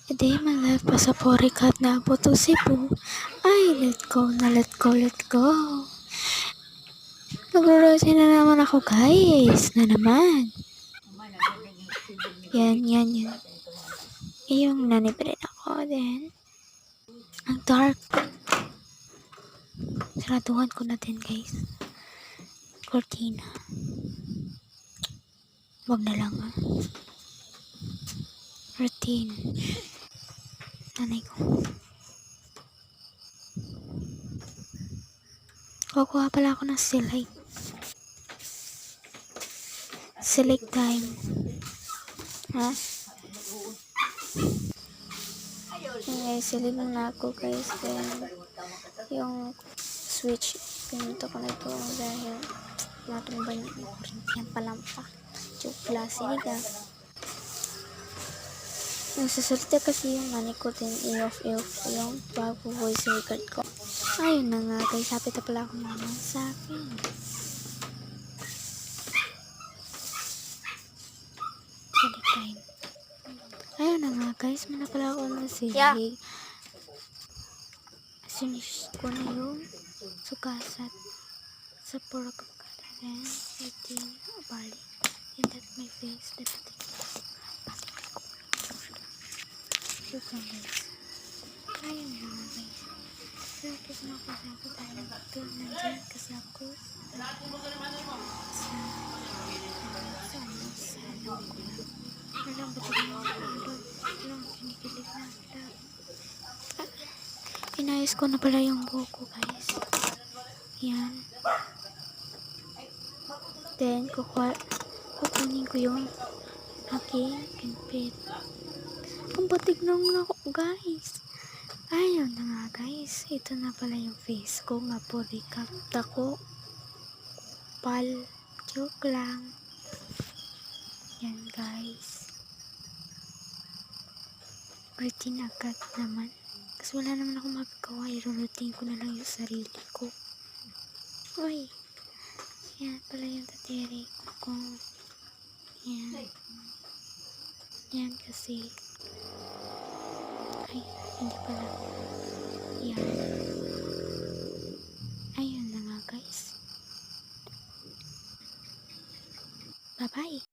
A day in my life, pasapori kat na po to Cebu. Ay, let go na, let go, let go. Nagro-rosin na naman ako, guys. Na naman. Yan. Yung naniprin ako din. Ang dark. Saraduhan ko na din, guys. Cortina. Wag na lang, ah. Routine. Nanay ko. Kukuha pala ako ng select. Select time. Ha? Okay, select muna ako, guys. Then, yung switch, pinunta ko na ito dahil natumba niya yung kurintiyan palampa. Joke lang, siniga. Nagsasalita kasi yung nanay ko din i-off yung bago voice record ko. Ayun na nga, guys. Happy na pala ako naman sa akin. Select time. Ayun na nga, guys. May na pala ako ng silig. Yeah. Finish ko na yung sukasat sa pork avocado. Then, 18 bali. And that's my face. That's the thing. So, guys. Ayun na nga, guys. Tapos na ako sa ako tayo. Ito, nandiyan kasi ako sa loob ko lang. Alam ba ito yung kinikilig na lang. Inayos ko na pala yung buhok ko, guys. Yan. Then, kukunin ko yung aking pinpit. Ang batik naman ako, guys. Ayun na nga, guys. Ito na pala yung face ko. Nga po, recapta ko. Pal. Joke lang. Yan, guys. Routine agad naman. Kasi wala naman ako magagawa. I-routine ko na lang yung sarili ko. Uy. Yan pala yung tatiri ko. Yan. Yan kasi. Ay, hindi pala. Yan. Ayun na nga, guys. Bye-bye.